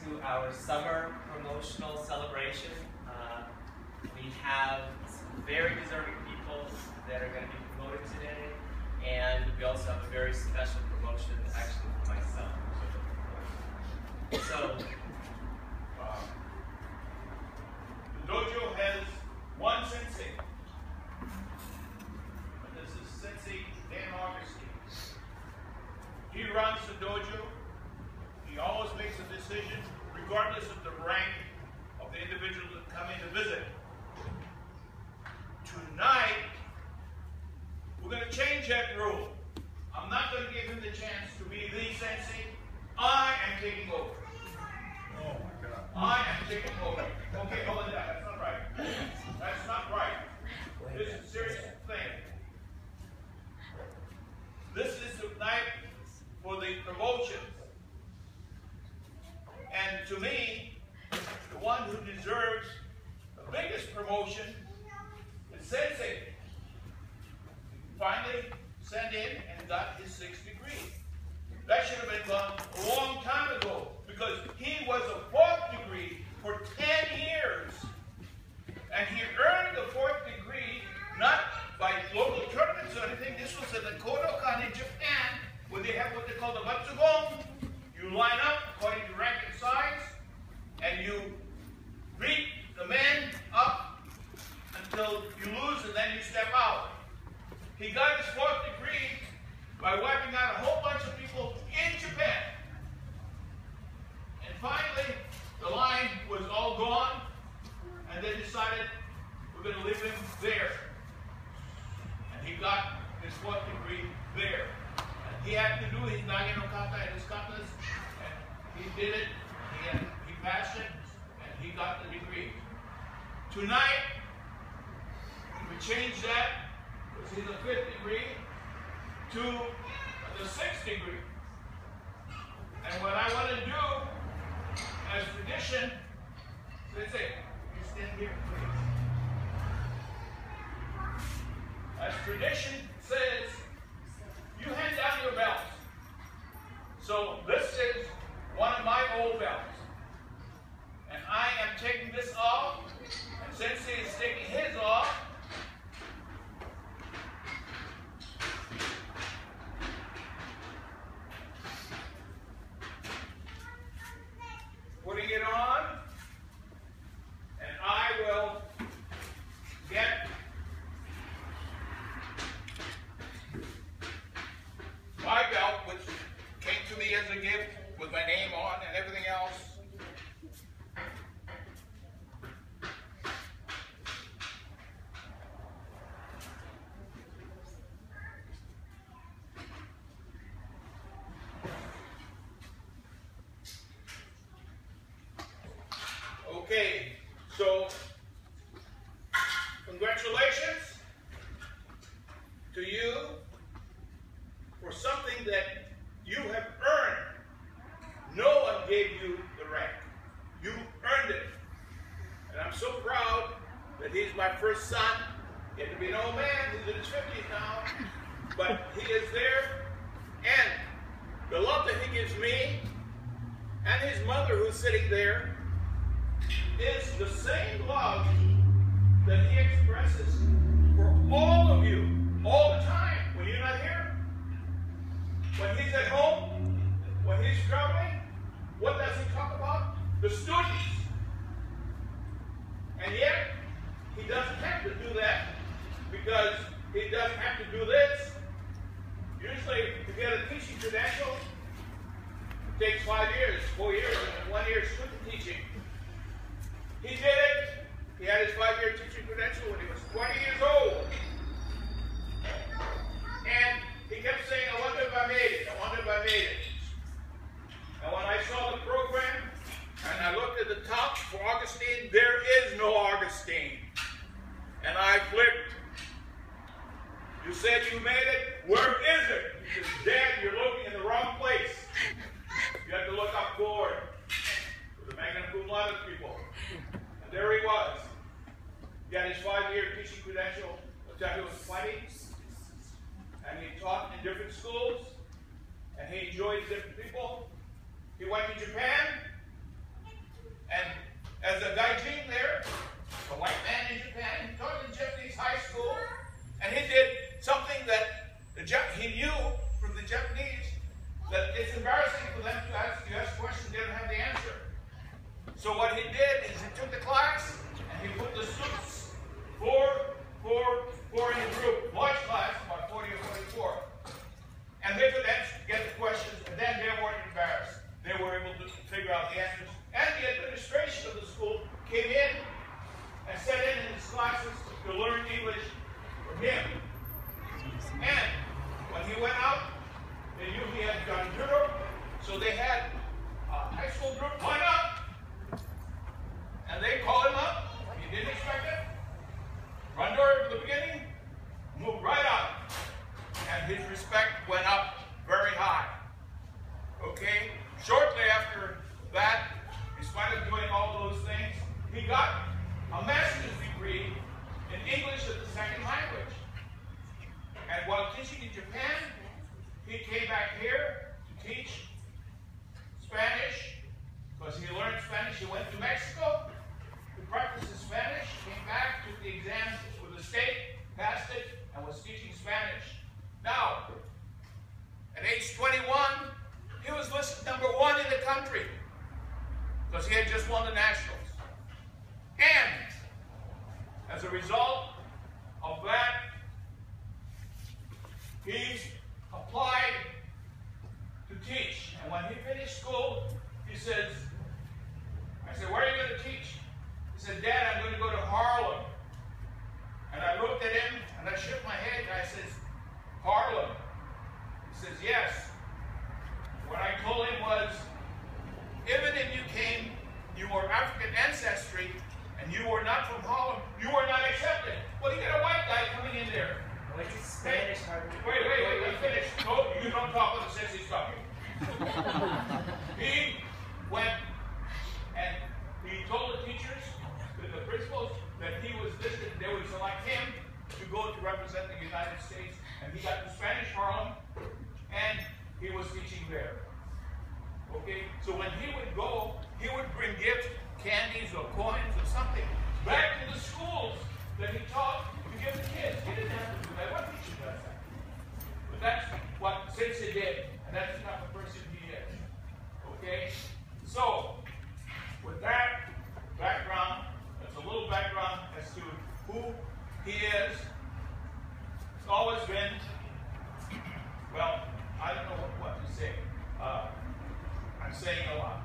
to our summer promotional celebration. We have some very deserving people that are going to be promoted today, and we also have a very special promotion actually for myself. So, the dojo has one sensei. And this is Sensei Dan Augustine. He runs the dojo. He always makes a decision, regardless of the rank of the individuals that come in to visit. Tonight, we're going to change that rule. I'm not going to give him the chance to be the sensei. I am taking over. Oh my God. I am taking over. Okay, hold it down. That's not right. That's not right. This is a serious thing. This is the night for the promotions. And to me, the one who deserves the biggest promotion is Sensei. Finally sent in and got his 6th degree. That should have been done a long time ago, because he was a 4th degree for 10 years. And he earned the 4th degree not by local tournaments or anything. This was in the Kodokan in Japan, where they have what they call the Matsugon. You line up according to rank and size, and you beat the men up until you lose, and then you step out. He got his 4th degree by wiping out a whole bunch of people in Japan. And finally, the line was all gone, and they decided we're going to leave him there. And he got his 4th degree there. And he had to do his Nage no Kata and his katas, and he did it, he passed it, and he got the degree. Tonight, we changed that, because he's a 5th degree, to the 6th degree. And what I want to do, as tradition, Sensei, you stand here, please. As tradition says, you hand down your belts. So this is one of my old belts. And I am taking this off, and Sensei is taking his off. Putting it on, and I will get my belt, which came to me as a gift with my name on and everything else. Okay, so congratulations to you for something that you have earned. No one gave you the rank. You earned it. And I'm so proud that he's my first son. He had to be an old man. He's in his 50s now. But he is there. And the love that he gives me and his mother, who's sitting there, is the same love that he expresses for all of you, all the time, when you're not here. When he's at home, when he's traveling, what does he talk about? The students. And yet, he doesn't have to do that, because he doesn't have to do this. Usually, to get a teaching credential, it takes 5 years, 4 years, and 1 year student teaching. He did it. He had his 5-year teaching credential when he was 20 years old. And he kept saying, I wonder if I made it. I wonder if I made it. And when I saw the program, and I looked at the top for Augustine, there is no Augustine. And I flipped. You said you made it. Where is it? He says, Dad, you're looking in the wrong place. You have to look up forward for the magna cum laude people. And there he was. He had his 5-year teaching credential until he was 20. And he taught in different schools. And he enjoyed different people. He went to Japan. figure out the answers. And the administration of the school came in and sat in his classes to learn English from him. And when he went out, they knew he had done Europe, so they had a high school group line up, and they called him up. He didn't expect it. Front door at the beginning, moved right out, and his respect went up very high. Okay? Shortly after that, in spite of doing all those things, he got a master's degree in English as a second language. And while teaching in Japan, he came back here to teach Spanish, because he learned Spanish. He went to Mexico to practice his Spanish, came back, took the exams with the state, passed it, and was teaching Spanish. Now, at age 21, he was listed #1 in the country, because he had just won the nationals. And as a result of that, he's applied to teach. And when he finished school, he says, I said, where are you going to teach? He said, Dad, I'm going to go to Harlem. And I looked at him, and I shook my head, and I said, Harlem? He says, yes. What I told him was, even if you were African ancestry, and you were not from Harlem, you were not accepted. Well, you got a white guy coming in there. What's Spanish? Wait, let me finish. No, you don't talk with the Sensei's talking. He went and he told the teachers, the principals, that he was listed, they would select him to go to represent the United States, and he got to Spanish Harlem, and he was teaching there. Okay, so when he would go, he would bring gifts, candies or coins or something, back to the schools that he taught to give the kids. He didn't have to do that. What teacher does that? But that's what Sensei did, and that's the type of person he is. Okay? So, with that background, that's a little background as to who he is. It's always been, well, I don't know what to say. I'm saying a lot.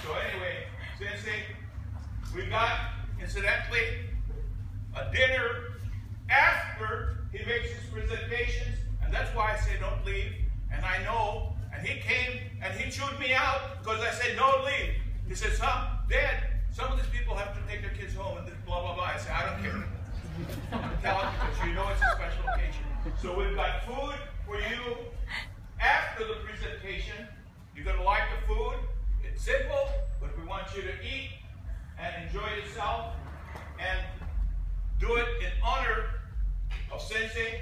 So anyway, Sensei, we got, incidentally, a dinner after he makes his presentations, and that's why I say don't leave. And I know, and he came and he chewed me out because I said don't leave. He says, Dad, some of these people have to take their kids home and blah, blah, blah. I said, I don't care. Tell him because you know it's a special occasion. So we've got food for you after the presentation. You're going to like the food. It's simple, but we want you to eat and enjoy yourself and do it in honor of Sensei.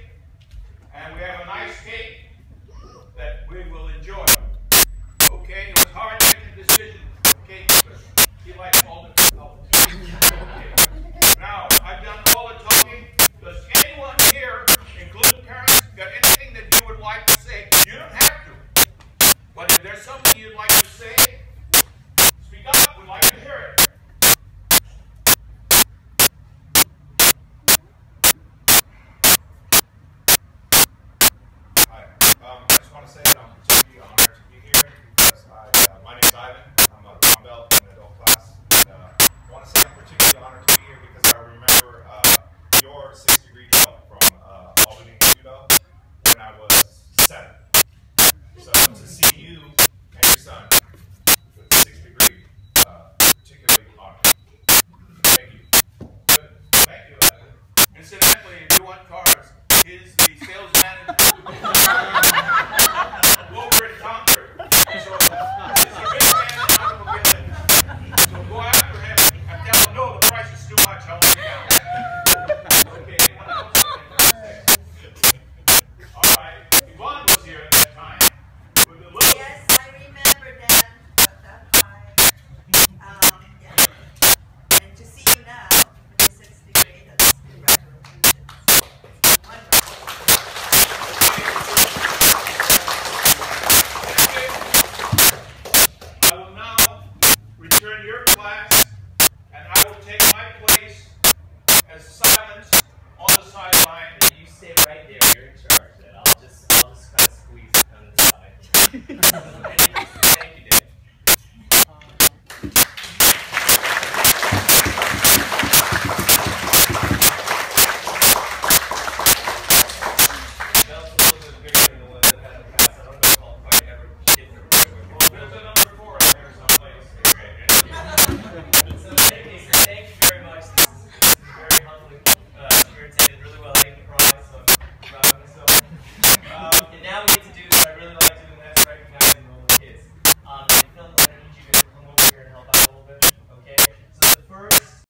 And we have a nice cake that we will enjoy. Okay, it was hard making a decision for cake because he likes all the colors. Okay. Now, I've done all the talking. Does anyone here, including parents, got anything that you would like to say? You don't have to. But if there's something you'd like to say, speak up. We'd like to hear it. Hi. I just want to say that I'm particularly honored to be here because my name is Ivan. I'm a brown belt in adult class. And I want to say I'm particularly honored to be here because I remember your 6-degree belt from Albany Judo when I was 7. So to see you and your son with the 6th degree, particularly honored. Thank you. Good. Thank you, Ivan. Incidentally, if you want cars, he's the sales manager over in Concord. So he's a big fan of automobility. So go after him and tell him, no, the price is too much. I'll let you down. Okay, anyone else? All right. Yvonne was here at that time. With the little Yes, I remember that at that time. Yeah. And to see you now, in the 6th degree, that's congratulations. Wonderful. I will now return your class